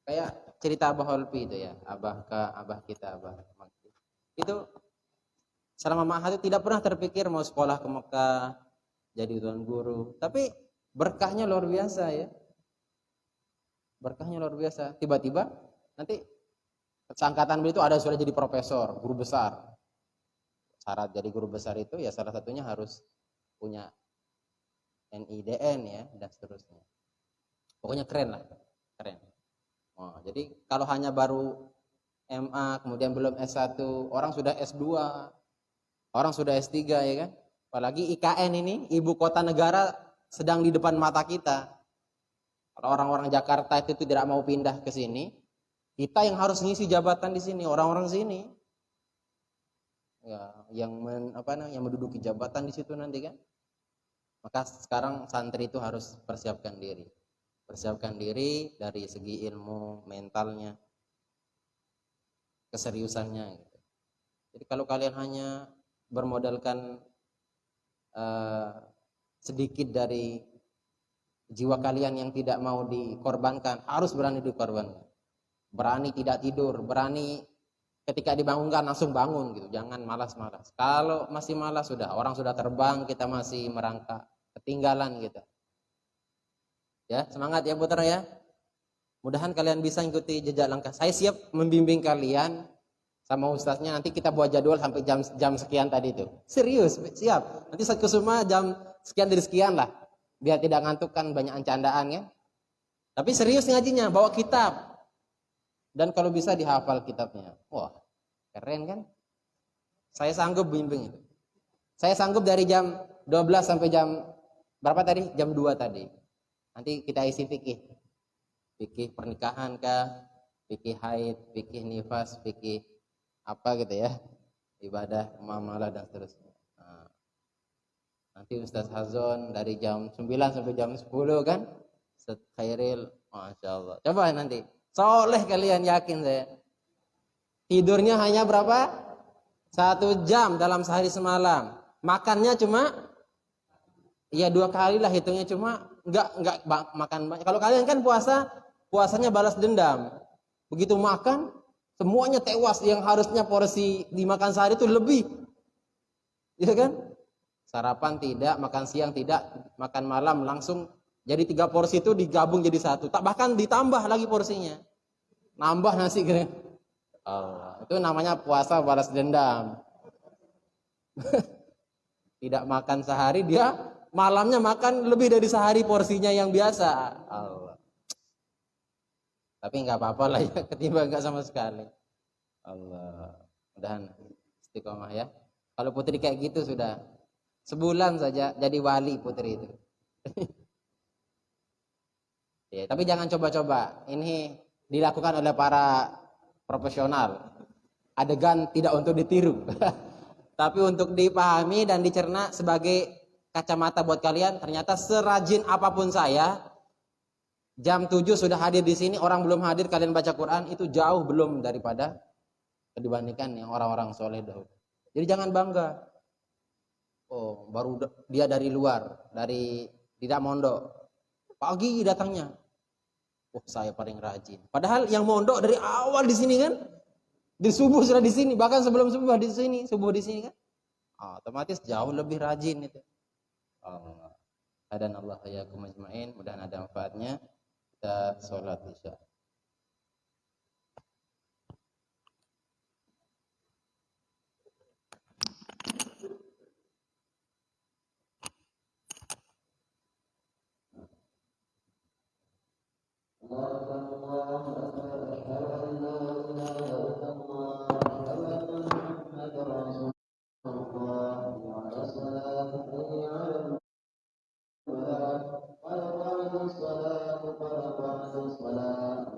Kayak cerita Abah Holpi itu ya, abah kita. Itu selama Ma'had itu tidak pernah terpikir mau sekolah ke Mekah, jadi tuan guru. Tapi berkahnya luar biasa ya. Berkahnya luar biasa. Tiba-tiba nanti seangkatan beliau itu ada sudah jadi profesor, guru besar. Syarat jadi guru besar itu ya salah satunya harus punya NIDN ya dan seterusnya. Pokoknya keren lah, keren. Oh, jadi kalau hanya baru MA kemudian belum S1, orang sudah S2, orang sudah S3 ya kan. Apalagi IKN ini ibu kota negara sedang di depan mata kita. Kalau orang-orang Jakarta itu tidak mau pindah ke sini, kita yang harus ngisi jabatan di sini, orang-orang sini. Ya, yang menduduki jabatan di situ nanti kan. Maka sekarang santri itu harus persiapkan diri. Persiapkan diri dari segi ilmu, mentalnya, keseriusannya gitu. Jadi kalau kalian hanya bermodalkan sedikit dari jiwa kalian yang tidak mau dikorbankan, harus berani dikorbankan. Berani tidak tidur, berani ketika dibangunkan langsung bangun gitu. Jangan malas-malas. Kalau masih malas sudah, orang sudah terbang, kita masih merangkak, ketinggalan gitu. Ya, semangat ya putra ya. Mudahan kalian bisa ikuti jejak langkah. Saya siap membimbing kalian sama ustaznya, nanti kita buat jadwal sampai jam sekian tadi itu. Serius, siap. Nanti saat kesuma jam sekian dari sekian lah. Biar tidak ngantuk kan, banyak candaan ya. Tapi serius ngajinya, bawa kitab. Dan kalau bisa dihafal kitabnya. Wah, keren kan? Saya sanggup bimbing itu. Saya sanggup dari jam 12 sampai jam berapa tadi? Jam 2 tadi. Nanti kita isi fikih. Fikih pernikahan kah? Fikih haid, fikih nifas, fikih apa gitu ya, ibadah muamalah dan seterusnya. Nah, nanti Ustaz Hazon dari jam 9 sampai jam 10 kan, Ustaz Khairil, Masya Allah. Coba nanti, soleh kalian, yakin saya. Tidurnya hanya berapa? 1 jam dalam sehari semalam. Makannya cuma ya 2 kali lah hitungnya, cuma enggak makan banyak. Kalau kalian kan puasanya balas dendam. Begitu makan semuanya tewas, yang harusnya porsi dimakan sehari itu lebih. Iya kan? Sarapan tidak, makan siang tidak, makan malam langsung jadi 3 porsi itu digabung jadi 1. Tak bahkan ditambah lagi porsinya. Nambah nasi kira. Allah, itu namanya puasa balas dendam. Tidak makan sehari, dia malamnya makan lebih dari sehari porsinya yang biasa. Allah. Tapi nggak apa-apa lah ya, ketimbang nggak sama sekali. Allah, mudahan istiqomah ya. Kalau putri kayak gitu sudah sebulan saja jadi wali putri itu. Ya, tapi jangan coba-coba. Ini dilakukan oleh para profesional. Adegan tidak untuk ditiru, tapi untuk dipahami dan dicerna sebagai kacamata buat kalian. Ternyata serajin apapun saya, jam 7 sudah hadir di sini, orang belum hadir, kalian baca Quran, itu jauh belum daripada dibandingkan yang orang-orang soleh dahulu. Jadi jangan bangga. Oh, baru dia dari luar, dari tidak mondok. Pagi datangnya. Oh, saya paling rajin. Padahal yang mondok dari awal di sini kan, di subuh sudah di sini, bahkan sebelum subuh di sini, kan. Otomatis jauh lebih rajin itu. Allah. Dan Allah ya kumajmain, mudah-mudahan ada manfaatnya. Kita sholat isya. الصلاة قد قامت الصلاة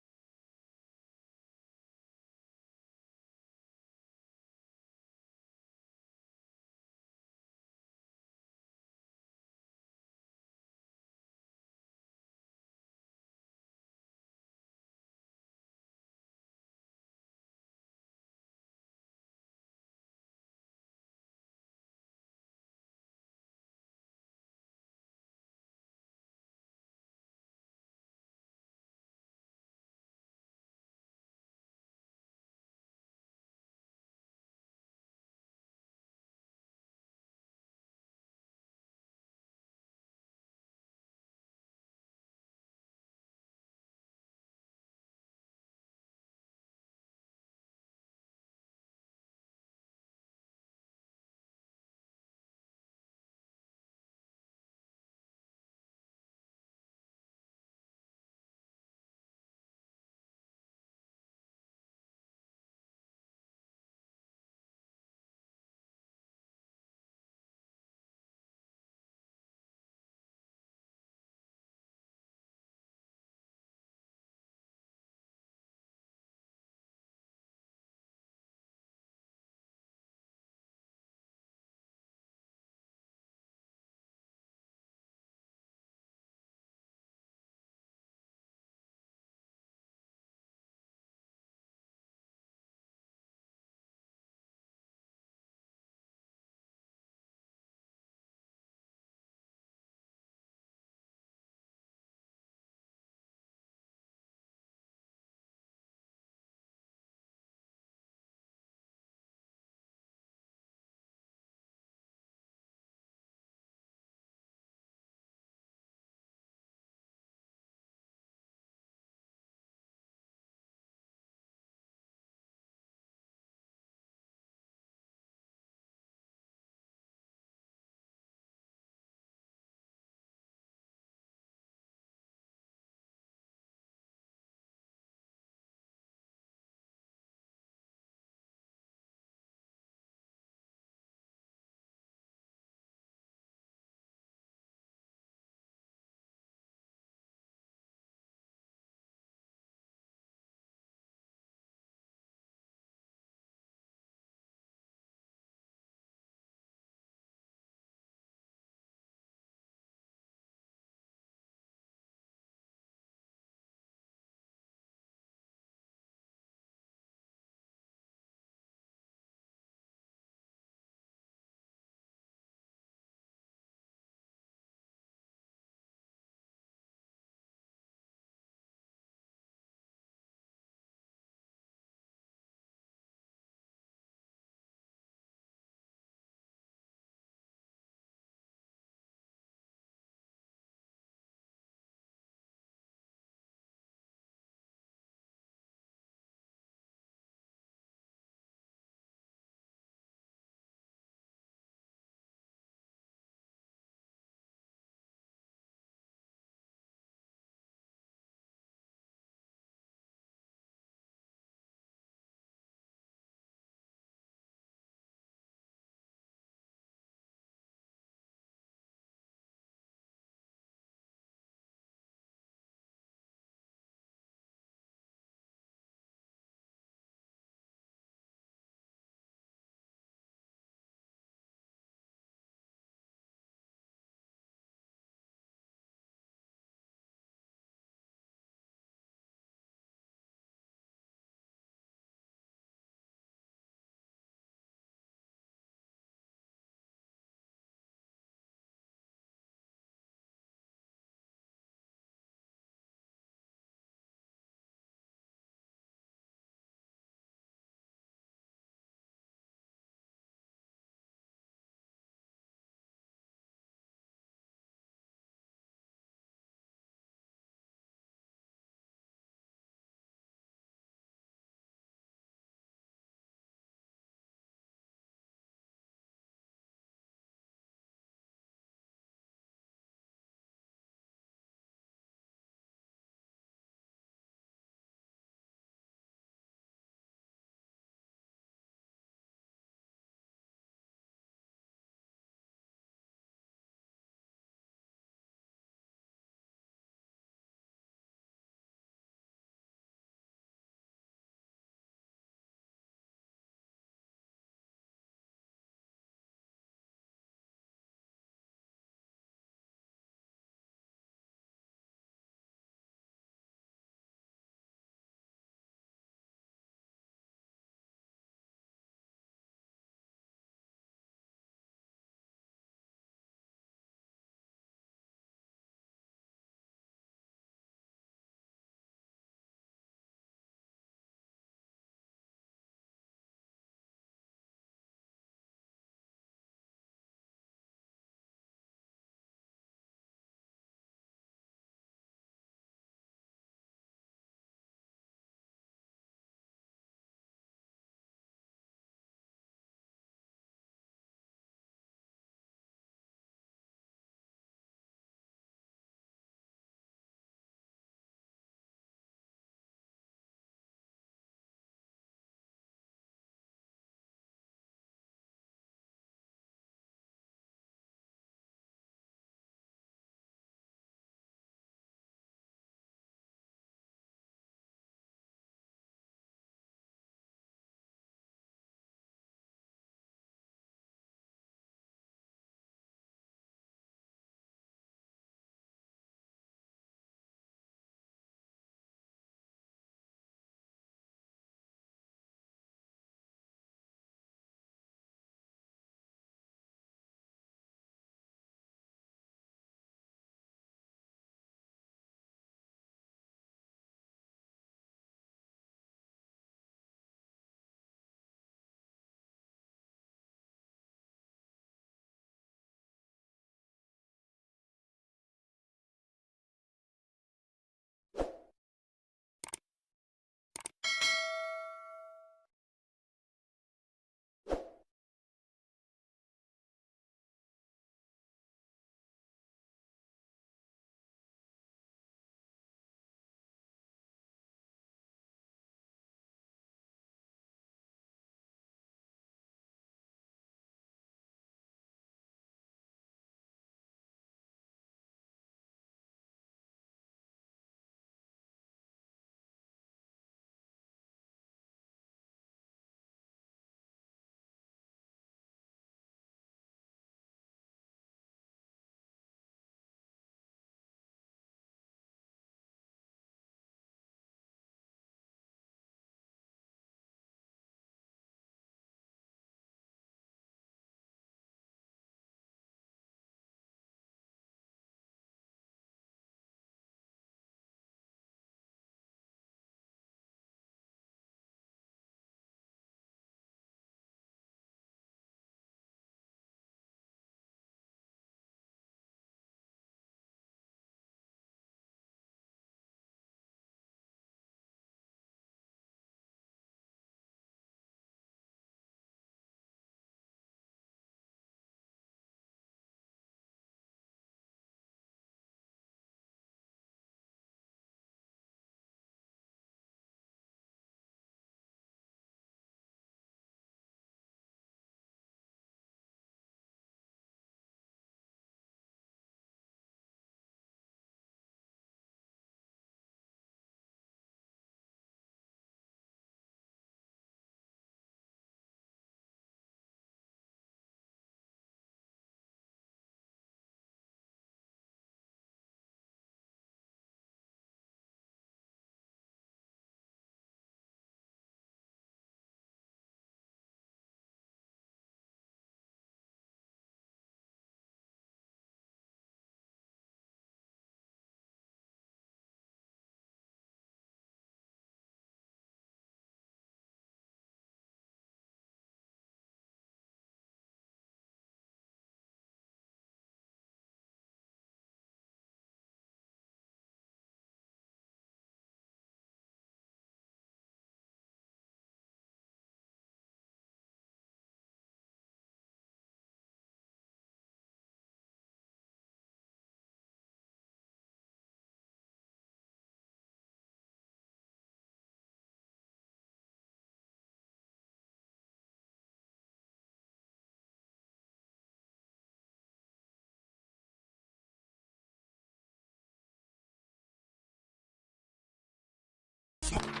musik.